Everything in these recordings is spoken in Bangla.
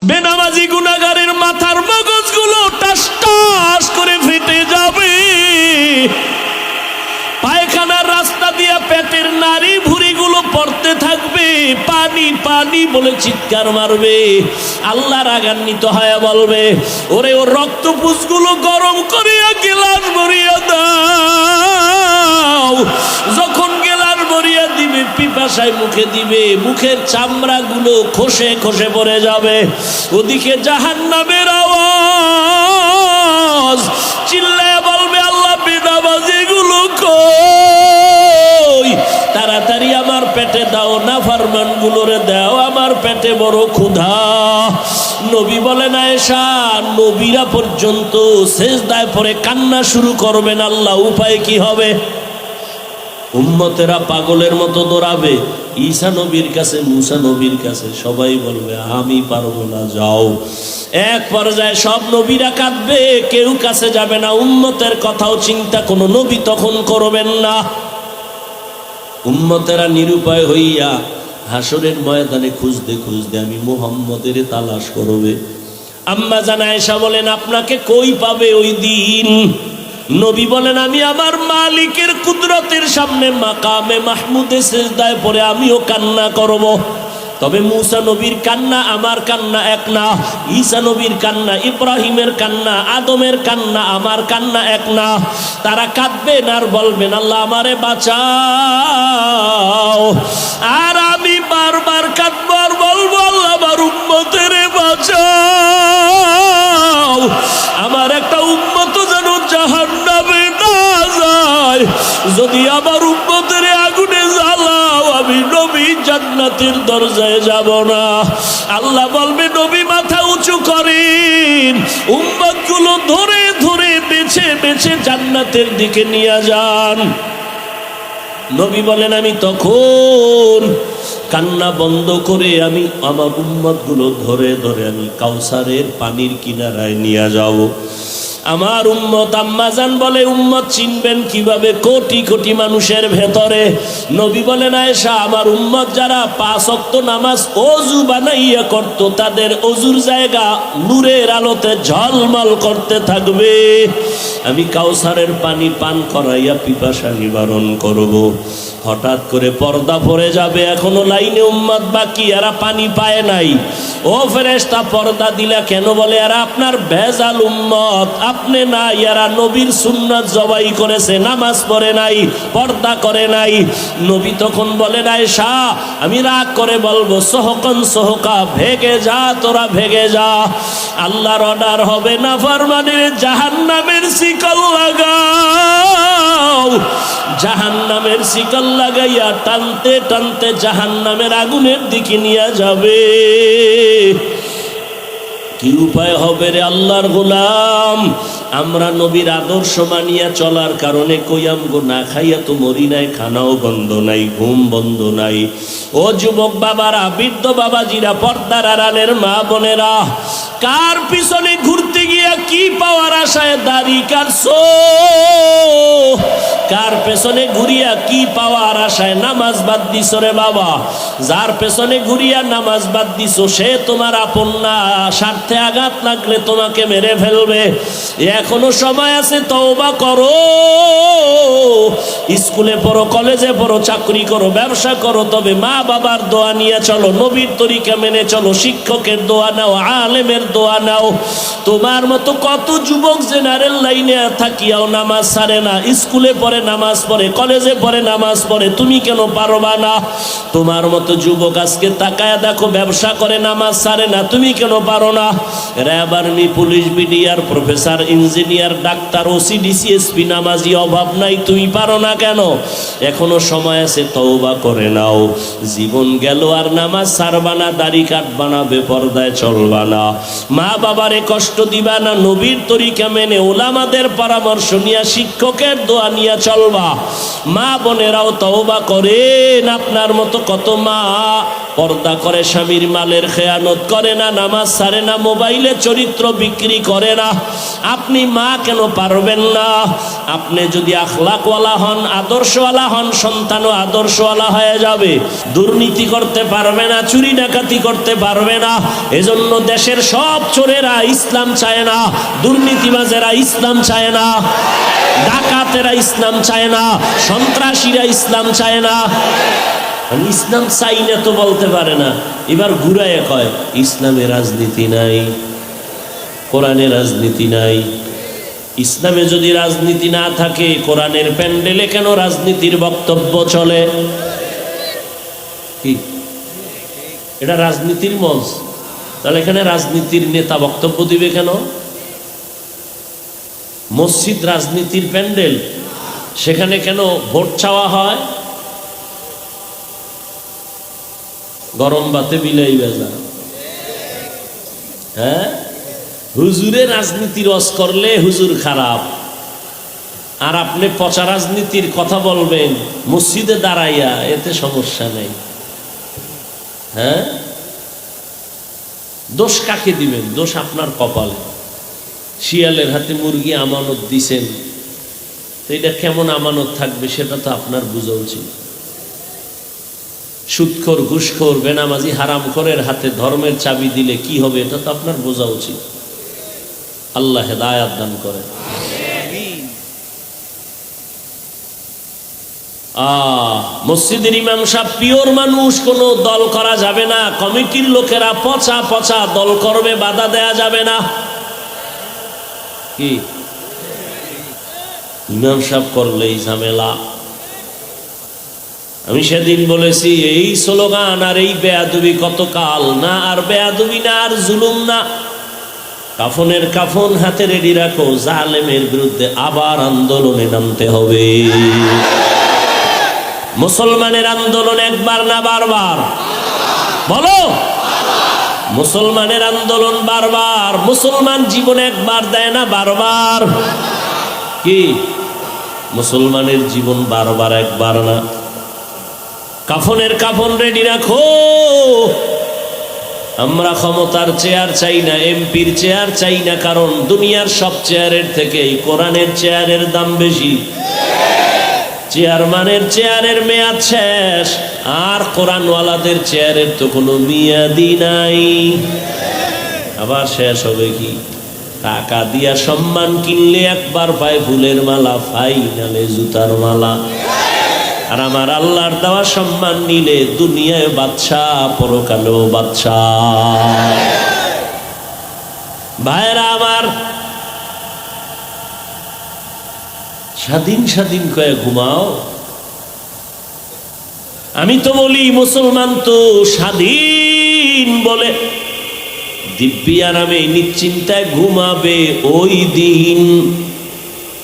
বেনামাজি গুনাহগারের মাথার মগজগুলো টাস টাস করে ফেটে যাবে। পায়খানার রাস্তা দিয়া পেটের নাড়ি ভুঁড়িগুলো পড়তে থাকবে, পানি পানি বলে চিৎকার মারবে। আল্লাহ রাগান্বিত হয়ে বলবে, ওরে ওর রক্তপুষগুলো গরম করিয়া গেলাস ভরিয়া দাও। যখন গেলাস ভরিয়া দিবে, পিপাসায় মুখে দিবে, মুখের চামড়াগুলো খসে খসে পড়ে যাবে। ওদিকে জাহান্নামের আওয়াজ চিল্লায় বলবে, আল্লাহ বেনামাজিগুলো কই? তাড়াতাড়ি আমার পেটে দাও, নাফরমানগুলোরে দাও, আমার পেটে বড় ক্ষুধা। নবী বলেন, আয়েশা, নবীরা পর্যন্ত সেজদায় পড়ে কান্না শুরু করবেন। আল্লাহ, উপায় কি হবে? উম্মতেরা পাগলের মতো দৌড়াবে ঈসা নবীর কাছে, মুসা নবীর কাছে। সবাই বলবে, আমি পারবো না, যাও। এক পর্যায়ে সব নবীরা কাঁদবে, কেউ কাছে যাবে না। উম্মতের কথাও চিন্তা কোনো নবী তখন করবেন না। উম্মতেরা নিরুপায় হইয়া হাসরের ময়দানে খুঁজতে খুঁজতে আমি মুহাম্মদের তালাশ করবে। আম্মা জান আয়েশা বলেন, আপনাকে কই পাবে ওই দিন? নবী বলেন, আমি আমার মালিকের কুদরতের সামনে মাকামে মাহমুদে সেজদায় পড়ে আমিও কান্না করব। তবে মুসা নবীর কান্না আমার কান্না এক না, ঈসা নবীর কান্না, ইব্রাহিমের কান্না, আদমের কান্না, আমার কান্না এক না। তারা কাঁদবেন আর বলবেন, আল্লাহ আমারে বাঁচাও। আর আমি বারবার কাঁদবো আর বলবো, আল্লাহ আমার উম্মতের বাঁচাও। আমার একটা উম্মত যেন জাহান্নামে না যায়। যদি আমার উম্মতের আগুনে জ্বালাও, আমি নবী জান্নাতের দরজায় যাব না। আল্লাহ বলবে, নবী মাথা উঁচু করেন, উম্মতগুলো ধরে ধরে বেছে বেছে জান্নাতের দিকে নিয়ে যান। নবী বলেন, আমি তখন কান্না বন্ধ করে আমি আমার উম্মতগুলো ধরে ধরে আমি কাউসারের পানির কিনারায় নিয়ে যাব। আমার উম্মত, আম্মাজান বলে, উম্মত চিনবেন কিভাবে? কোটি কোটি মানুষের ভেতরে। নবী বলেন, আয়েশা, আমার উম্মত যারা 5 ওয়াক্ত নামাজ ওযু বানাইয়া করত, তাদের ওযুর জায়গা নূরের আলোতে ঝলমল করতে থাকবে। আমি কাউসারের পানি পান করাইয়া পিপাসা নিবারণ করব। হঠাৎ করে পর্দা পড়ে যাবে, এখনো লাইনে উম্মত বাকি, এরা পানি পায় নাই। ও ফেরেশতা, পর্দা দিলা কেন? বলে, এরা আপনার ভেজাল উম্মত, আপনি না, এরা নবীর সুন্নাত জবাই করেছে, নামাজ পড়ে নাই, পর্দা করে নাই। নবী তখন বলেন, আয়েশা, আমি রাগ করে বলবো, সোহকন সোহকা, ভেগে যা, তোরা ভেগে যা। আল্লাহর অর্ডার হবে, নাফরমানের জাহান্নামের শিকল লাগাও। জাহান্নামের শিকল লাগাইয়া টানতে টানতে জাহান্নামের আগুনের দিকে নিয়ে যাবে। কি উপায় হবে রে আল্লাহর গোলাম? আমরা নবীর আদর্শ মানিয়া চলার কারণে কইয়াম গো, না খাইয়া তো মরি নাই, খানাও বন্ধ নাই, ঘুম বন্ধ নাই। ও যুবক বাবারা, বৃদ্ধ বাবাজিরা, পর্দার আড়ালের মা বোনেরা, কার পিছনে ঘুরতে গিয়া কি পাওয়ার আশায় দাড়ি কাটছো? কার পেছনে ঘুরিয়া কি পাওয়ার আশায় নামাজ বাদ দিছো রে বাবা? যার পেছনে ঘুরিয়া নামাজ বাদ দিছো সে তোমার আপন না, স্বার্থে আঘাত লাগলে তোমাকে মেরে ফেলবে। এখনো সময় আছে, তওবা করো। স্কুলে পড়ো, কলেজে পড়ো, চাকরি করো, ব্যবসা করো, তবে মা বাবার দোয়া নিয়ে চলো, নবীর তরিকা মেনে চলো, শিক্ষকের দোয়া নাও, আলেমের দোয়া নাও। তোমার মতো কত যুবক জেনারেল লাইনে থাকিয়াও নামাজ ছাড়ে না, স্কুলে পড়ে নামাজ পড়ে, কলেজে পড়ে নামাজ পড়ে, তুমি কেন পারবা না? তোমার মতো যুবক আজকে তাকায়া দেখো, ব্যবসা করে নামাজ ছাড়ে না, তুমি কেন পারো না? RAB, army, police, BDR, professor, engineer, doctor, OC, DC SP নামাজি অভাব নাই, তুমি পারো না কেন? এখনো সময় আছে, তওবা করে নাও। জীবন গেল আর নামাজ ছাড়বা না, দাড়ি কাটবা না, বেপরদায় চলবা না, মা বাবারে কষ্ট দিবা না, নবীর তরিকা মেনে ওলামাদের পরামর্শ নিয়া, শিক্ষকের দোয়া নিয়া চলবা। মা বোনেরাও তওবা করেন। আপনার মতো কত মা পর্দা করে, স্বামীর মালের খেয়ানত করে না, নামাজ ছাড়ে না, মোবাইলে চরিত্র বিক্রি করে না। আপনি মা কেন পারবেন না? আপনি যদি আখলাকওয়ালা হন, আদর্শওয়ালা হন, সন্তানও আদর্শওয়ালা হয়ে যাবে। দুর্নীতি করতে পারবে না, চুরি ডাকাতি করতে পারবে না। এজন্য দেশের সব চোরেরা ইসলাম চায় না, দুর্নীতিবাজেরা ইসলাম চায় না, ডাকাতেরা ইসলাম চায় না, সন্ত্রাসীরা ইসলাম চায় না। ইসলাম চাই না তো বলতে পারে না, এবার ঘুরায় কয় ইসলামে রাজনীতি নাই, কোরআনে রাজনীতি নাই। ইসলামে যদি রাজনীতি না থাকে, কোরআনের প্যান্ডেলে কেন রাজনীতির বক্তব্য চলে? কি এটা রাজনীতির মঞ্চ? তাহলে এখানে রাজনীতির নেতা বক্তব্য দিবে কেন? মসজিদ রাজনীতির প্যান্ডেল, সেখানে কেন ভোট চাওয়া হয়? গরম ভাতে বিলাই ভেজা। হ্যাঁ, হুজুরে রাজনীতির রস করলে হুজুর খারাপ, আর আপনি পচা রাজনীতির কথা বলবেন মসজিদে দাঁড়াইয়া, এতে সমস্যা নেই। হ্যাঁ, দোষ কাকে দিবেন? দোষ আপনার কপালে। শিয়ালের হাতে মুরগি আমানত দিছেন, তো এটা কেমন আমানত থাকবে সেটা তো আপনার বোঝা উচিত। সুদখোর, ঘুষখোর, বেনামাজি, হারামখোরের হাতে ধর্মের চাবি দিলে কি হবে এটা তো আপনার বোঝা উচিত। আল্লাহ হেদায়াত দান করেন। মসজিদের ইমাম সাহেব পিওর মানুষ, কোনো দল করা যাবে না। কমিটির লোকেরা পচা পচা দল করবে, বাধা দেয়া যাবে না। কি ইমাম সাহেব করলেই ঝামেলা। আমি সেদিন বলেছি, এই স্লোগান আর এই বেয়াদবি কতকাল না, আর বেয়াদবি না, আর জুলুম না। কাফনের কাফন হাতে রেডি রাখো, জালেমের বিরুদ্ধে আবার আন্দোলনে নামতে হবে। মুসলমানের আন্দোলন একবার না বারবার? বলো, মুসলমানের আন্দোলন বারবার। মুসলমান জীবন একবার দেয় না, বারবার। কি মুসলমানের জীবন বারবার, একবার না। কাফনের কাফন রেডি রাখো। আমরা ক্ষমতার চেয়ার চাই না, এমপির চেয়ার চাই না, কারণ দুনিয়ার সব চেয়ারের থেকে এই কোরআনের চেয়ারের দাম বেশি। চেয়ারম্যানের চেয়ারের মেয়াদ শেষ, আর কোরআনওয়ালাদের চেয়ারের তো কোনো মেয়াদই নাই। আবার শেষ হবে কি? টাকা দিয়া সম্মান কিনলে একবার পায় ফুলের মালা, ফাইনালে জুতার মালা। আর আমার আল্লাহর দেওয়া সম্মান নিলে দুনিয়ায় বাদশাহ, পরকালেও বাদশাহ। ভাইরা আমার, স্বাধীন স্বাধীন কয়ে ঘুমাও। আমি তো বলি মুসলমান তো স্বাধীন বলে দিব্যি আরামে নিশ্চিন্তায় ঘুমাবে ওই দিন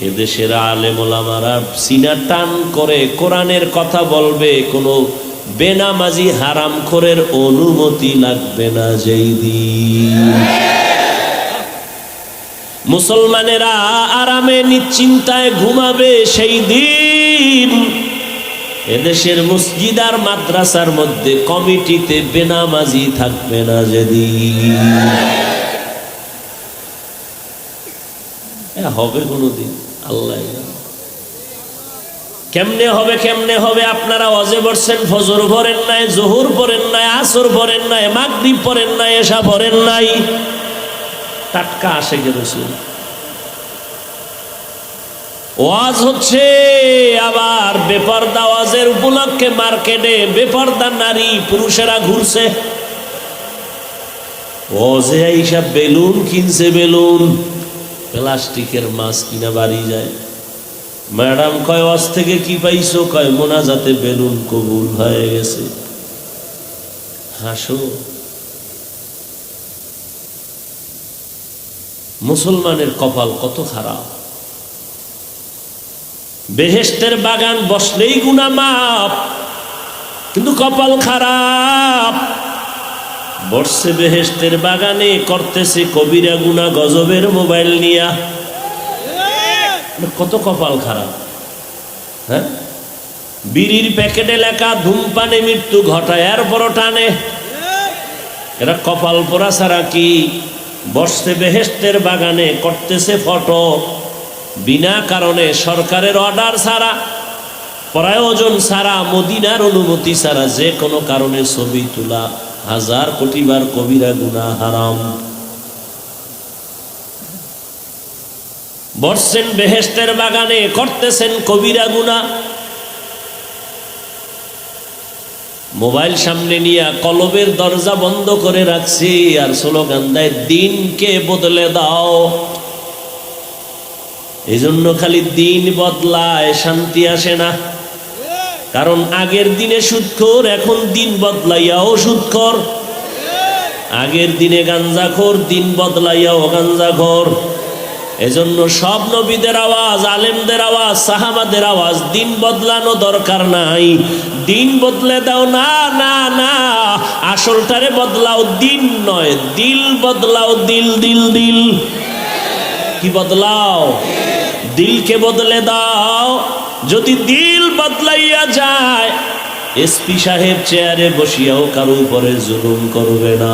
এদেশের আলেম ওলামারা সিনা টান করে কোরআনের কথা বলবে, কোনো বেনামাজি হারামখোরের অনুমতি লাগবে না যেই দিন। মুসলমানেরা আরামে নিশ্চিন্তায় ঘুমাবে সেই দিন এদেশের মসজিদ আর মাদ্রাসার মধ্যে কমিটিতে বেনামাজি থাকবে না যেদিন। হবে কোনদিন? আল্লাহ কেমনে হবে, কেমনে হবে? আপনারা ওয়াজে পড়ছেন, ফজর পড়েন নাই, জোহর পড়েন নাই, আসর পড়েন নাই, মাগরিব পড়েন নাই, এশা পড়েন নাই। টাটকা আশেকে রাসূল ওয়াজ হচ্ছে, আবার বেপরদা ওয়াজের উপলক্ষে মার্কেটে বেপরদা নারী পুরুষেরা ঘুরছে। ওয়াজে আইসা বেলুন কিনছে, বেলুন প্লাস্টিকের মাছ কিনা বাড়ি যায়। ম্যাডাম কয় ওয়াজ থেকে কি পাইছো? কয় মোনাজাতে বেলুন কবুল হয়ে গেছে। হাসো। মুসলমানের কপাল কত খারাপ। বেহেশতের বাগান বসলেই গুনাহ মাপ, কিন্তু কপাল খারাপ। বসছে বেহেশতের বাগানে, করতেছে কবিরা গুনাহ গজবের মোবাইল নিয়া। কত কপাল খারাপ। হ্যাঁ, বিড়ির প্যাকেটে লেখা ধূমপানে মৃত্যু ঘটায়, এরপরও টানে। এরা কপাল পোড়া ছাড়া কি? বসছে বেহেশতের বাগানে, করতেছে ফটো, বিনা কারণে সরকারের অর্ডার ছাড়া, প্রয়োজন ছাড়া, মদিনার অনুমতি ছাড়া যে কোনো কারণে ছবি তোলা 1000 কোটি বার কবিরা গুনাহ, হারাম। বসছেন বেহেশতের বাগানে, করতেছেন কবিরা গুনাহ। মোবাইল সামনে নিয়ে কলবের দরজা বন্ধ করে রাখছি আর স্লোগান দেয় দিনকে বদলে দাও। এই জন্য খালি দিন বদলায়, শান্তি আসে না। কারণ আগের দিনে সুদখোর, এখন দিন বদলাইয়াও সুদখোর। আগের দিনে গাঞ্জাখোর, দিন বদলাইয়াও গাঞ্জাখোর। এজন্য সব নবীদের আওয়াজ, আলেমদের আওয়াজ, সাহাবাদের আওয়াজ, দিন বদলানো দরকার নাই। দিন বদলে দাও না, না না, আসলটারে বদলাও, দিন নয়, দিল বদলাও। দিল দিল দিল কি বদলাও? দিলকে বদলে দাও। যদি দিল বদলাইয়া যায়, এসপি সাহেব চেয়ারে বসিয়াও কারো উপরে জুলুম করবে না।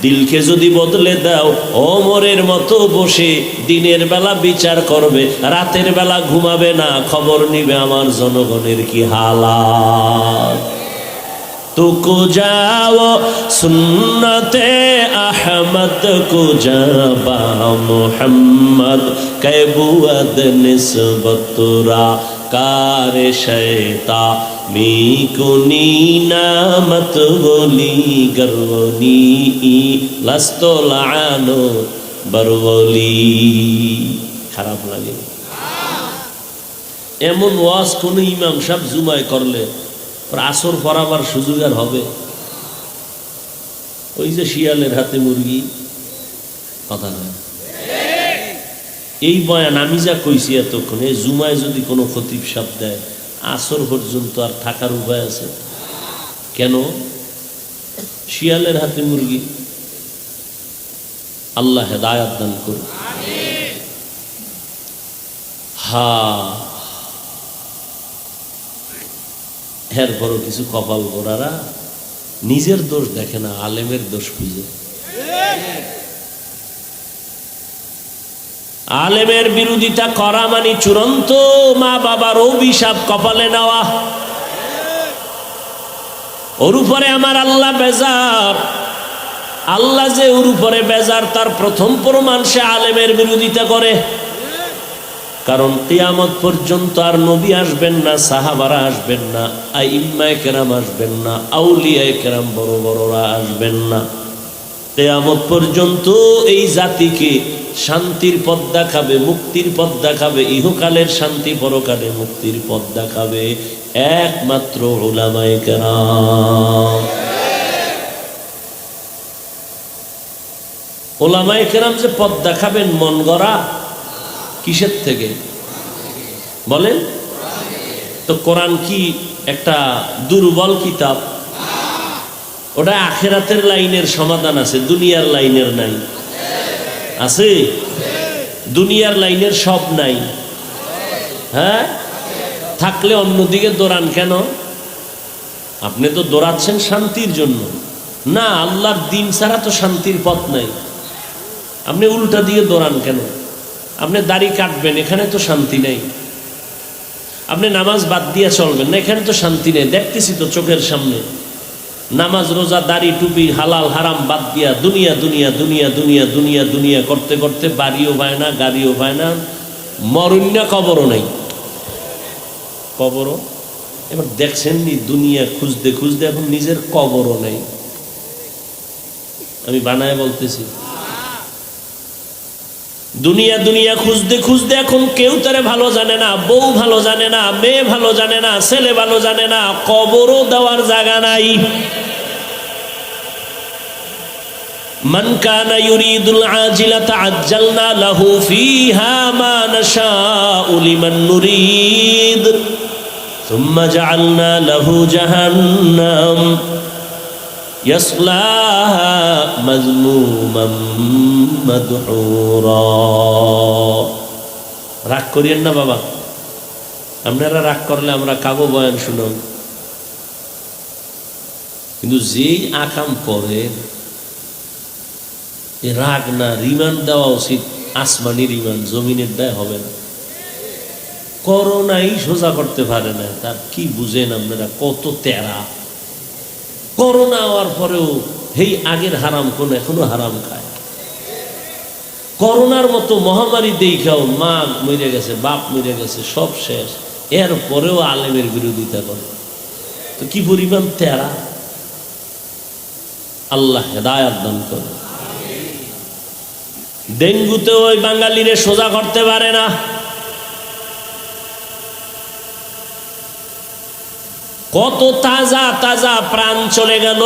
দিলকে যদি বদলে দাও, ওমরের মতো বসে দিনের বেলা বিচার করবে, রাতের বেলা ঘুমাবে না, খবর নিবে আমার জনগণের কি হালাত। তো কো যাও সুন্নতে আহমদ কো যাবা মুহাম্মদ কে বুয়াদ নিসবতরা কারে শয়তা মি কুনি নামত বলি গরবনি লাস্তো লানো বরবলি। খারাপ লাগে এমন ওয়াজ কোন ইমাম সাহেব জুমায় করলে আসর পড়াবার সুযোগ আর হবে? ওই যে শিয়ালের হাতে মুরগি কথা নয়। এই বয়ান আমি যা কইছি এতক্ষণ, এই জুমায় যদি কোনো খতিব সাহেব দেয়, আসর পর্যন্ত আর থাকার উপায় আছে? কেন? শিয়ালের হাতে মুরগি। আল্লাহ হেদায়াত দান করুন। এরপরও কিছু কপাল গোড়ারা নিজের দোষ দেখে না, আলেমের দোষ খুঁজে। আলেমের বিরোধিতা করা মানে চূড়ান্ত মা বাবার অভিশাপ কপালে নেওয়া। ওর উপরে আমার আল্লাহ বেজার। আল্লাহ যে ওর উপরে বেজার তার প্রথম প্রমাণ সে আলেমের বিরোধিতা করে। কারণ কিয়ামত পর্যন্ত আর নবী আসবেন না, সাহাবারা আসবেন না, আইম্মায়ে কেরাম আসবেন না, আউলিয়ায়ে কেরাম বড় বড়রা আসবেন না। কিয়ামত পর্যন্ত এই জাতিকে শান্তির পথ দেখাবে, মুক্তির পথ দেখাবে, ইহকালের শান্তি, পরকালে মুক্তির পথ দেখাবে একমাত্র উলামায়ে কেরাম। উলামায়ে কেরাম যে পথ দেখাবেন মন গড়া, কিসের থেকে বলেন তো? কোরআন কি একটা দুর্বল কিতাব? ওটা আখিরাতের লাইনের সমাধান আছে, দুনিয়ার লাইনের নাই। আছে? দুনিয়ার লাইনের সব নাই। হ্যাঁ, থাকলে অন্যদিকে দৌড়ান কেন? আপনি তো দৌড়াচ্ছেন শান্তির জন্য না, আল্লাহর দিন ছাড়া তো শান্তির পথ নাই। আপনি উল্টা দিয়ে দৌড়ান কেন? আপনি দাড়ি কাটবেন, এখানে তো শান্তি নেই। আপনি নামাজ বাদ দিয়ে চলবেন না, এখানে তো শান্তি নেই। দেখতেছি তো চোখের সামনে, নামাজ রোজা দাড়ি টুপি হালাল হারাম বাদ দিয়া দুনিয়া দুনিয়া দুনিয়া দুনিয়া দুনিয়া দুনিয়া করতে করতে বাড়িও পায় না, গাড়িও পায় না, মরুন্যা কবরও নেই। কবরও এবার দেখছেন নি, দুনিয়া খুঁজতে খুঁজতে এখন নিজের কবরও নেই। আমি বানায় বলতেছি, দুনিয়া দুনিয়া খুঁজতে খুঁজতে এখন কেউ তারে ভালো জানে না, বউ ভালো জানে না, মেয়ে ভালো জানে না, ছেলে ভালো জানে না, কবরও দেওয়ার জায়গা নাই। মান কানা ইউরিদুল আজিলাতা আজ্জালনা লাহু ফিহা মা নাশাউ লিমান নুরিদ সুম্মা জাআলনা লাহু জাহান্নাম ইয়াসলাহা মাযমুমান মাদহুরা। রাগ করিয়েন না বাবা, আপনারা রাগ করলে আমরা কাবো বয়ান শুনুন। কিন্তু যেই আকাম করে রাগ না, রিমান্ড দেওয়া উচিত, আসমানির ইমান, জমিনের দায় হবে না। করোনাই সোজা করতে পারে না, তার কি বুঝেন আপনারা? কত তেরা! করোনা হওয়ার পরেও এই আগের হারাম কোন এখনো হারাম খায়। করোনার মতো মহামারী দেখাও মা মরে গেছে, বাপ মরে গেছে, সব শেষ, এর পরেও আলেমের বিরোধিতা করে। তো কি পরিমাণ তেরা! আল্লাহ হেদায়াত দান করে। ডেঙ্গুতে ওই বাঙালিরে সোজা করতে পারে না। কত তাজা তাজা প্রাণ চলে গেল,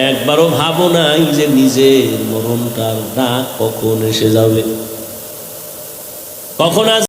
একবারও ভাবো নাই যে নিজের মরণটার ডাক কখন এসে যাবে, কখন